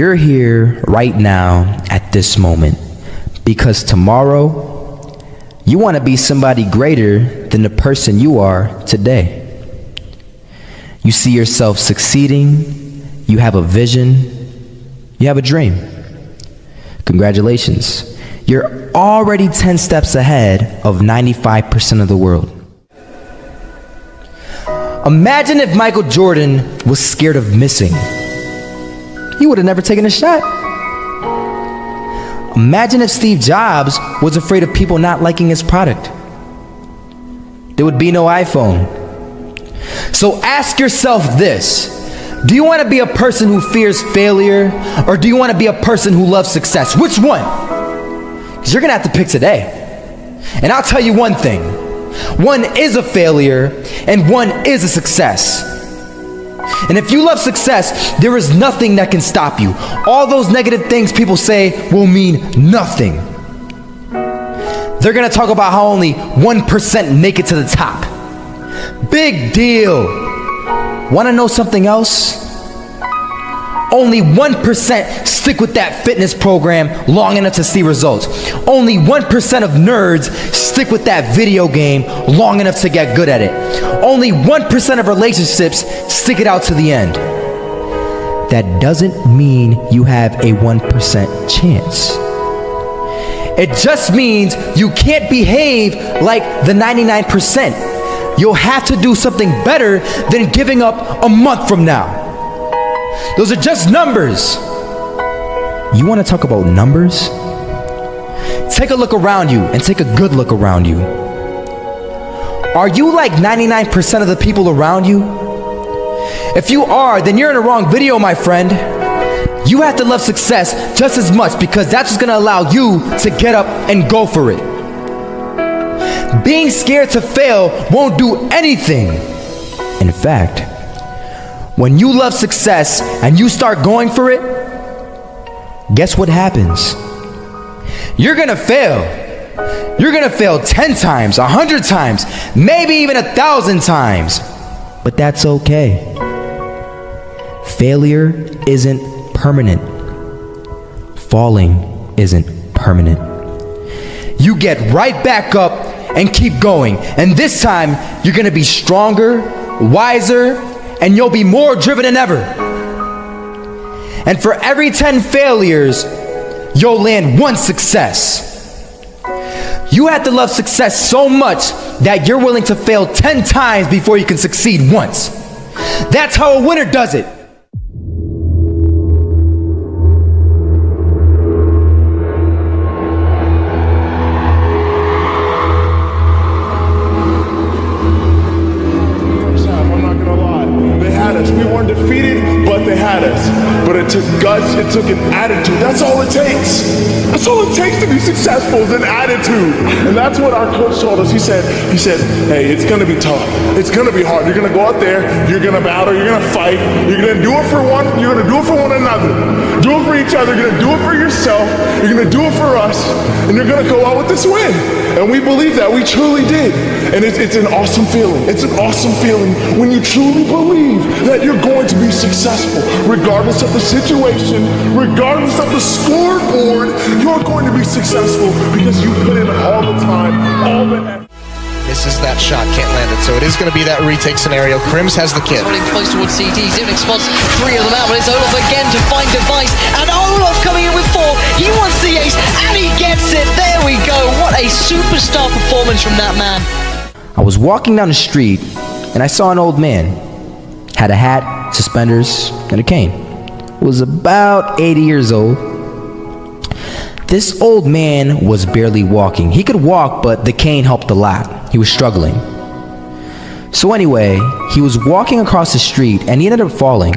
You're here right now at this moment because tomorrow you want to be somebody greater than the person you are today. You see yourself succeeding, you have a vision, you have a dream. Congratulations. You're already 10 steps ahead of 95% of the world. Imagine if Michael Jordan was scared of missing. He would have never taken a shot. Imagine if Steve Jobs was afraid of people not liking his product. There would be no iPhone. So ask yourself this: do you want to be a person who fears failure, or do you want to be a person who loves success? Which one? Because you're going to have to pick today. And I'll tell you one thing: one is a failure and one is a success. And if you love success, there is nothing that can stop you. All those negative things people say will mean nothing. They're going to talk about how only 1% make it to the top. Big deal. Want to know something else? Only 1% stick with that fitness program long enough to see results. Only 1% of nerds stick with that video game long enough to get good at it. Only 1% of relationships stick it out to the end. That doesn't mean you have a 1% chance. It just means you can't behave like the 99%. You'll have to do something better than giving up a month from now. Those are just numbers. You want to talk about numbers? Take a look around you and take a good look around you. Are you like 99% of the people around you? If you are, then you're in the wrong video, my friend. You have to love success just as much, because that's what's going to allow you to get up and go for it. Being scared to fail won't do anything. In fact, when you love success and you start going for it, guess what happens? You're gonna fail. You're gonna fail 10 times, 100 times, maybe even 1,000 times. But that's okay. Failure isn't permanent. Falling isn't permanent. You get right back up and keep going. And this time, you're gonna be stronger, wiser, and you'll be more driven than ever. And for every 10 failures, you'll land one success. You have to love success so much that you're willing to fail 10 times before you can succeed once. That's how a winner does it. Guts, it took an attitude. That's all it takes. That's all it takes to be successful, is an attitude. And that's what our coach told us. He said, hey, it's gonna be tough. It's gonna be hard. You're gonna go out there, you're gonna battle, you're gonna fight, you're gonna do it for one, you're gonna do it for one another. Do it for each other, you're gonna do it for yourself, you're gonna do it for us, and you're gonna go out with this win. And we believe that, we truly did. And it's an awesome feeling. It's an awesome feeling when you truly believe that you're going to be successful, regardless of the situation, regardless of the scoreboard. You're going to be successful because you put in all the time, all the effort. Misses that shot, can't land it, so it is going to be that retake scenario. Crims has the kid. Running close towards CT, Zivnik spots 3 of them out, but it's Olaf again to find Device, and Olaf coming in with 4, he wants the ace, and he gets it, there we go, what a superstar performance from that man. I was walking down the street, and I saw an old man. Had a hat, suspenders, and a cane. Was about 80 years old. This old man was barely walking. He could walk, but the cane helped a lot. He was struggling. So anyway, he was walking across the street and he ended up falling.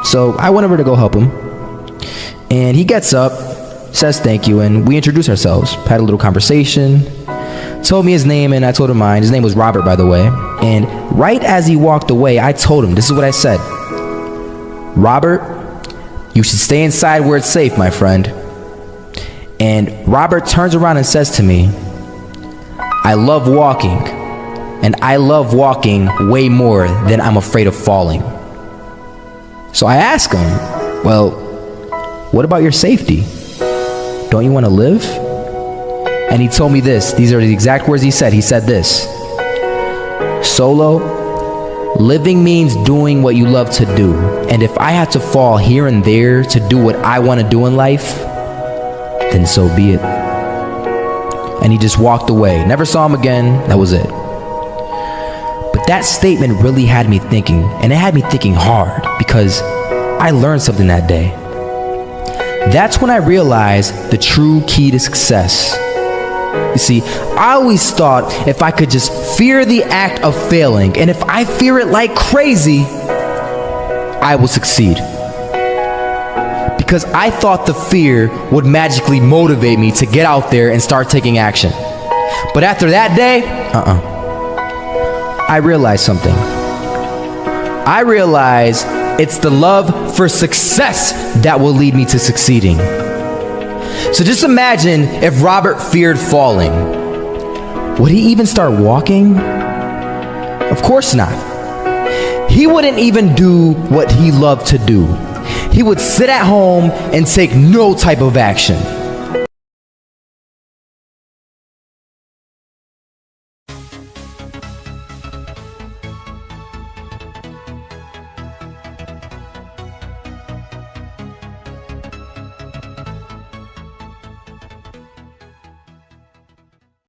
So I went over to go help him. And he gets up, says thank you, and we introduced ourselves. Had a little conversation. Told me his name and I told him mine. His name was Robert, by the way. And right as he walked away, I told him, this is what I said. Robert, you should stay inside where it's safe, my friend. And Robert turns around and says to me, I love walking, and I love walking way more than I'm afraid of falling. So I ask him, well, what about your safety? Don't you want to live? And he told me this. These are the exact words he said. He said this: Solo, living means doing what you love to do. And if I have to fall here and there to do what I want to do in life, then so be it. And he just walked away. Never saw him again. That was it. But that statement really had me thinking, and it had me thinking hard, because I learned something that day. That's when I realized the true key to success. You see, I always thought if I could just fear the act of failing, and if I fear it like crazy, I will succeed. Because I thought the fear would magically motivate me to get out there and start taking action. But after that day, I realized something. I realized it's the love for success that will lead me to succeeding. So just imagine if Robert feared falling. Would he even start walking? Of course not. He wouldn't even do what he loved to do. He would sit at home and take no type of action.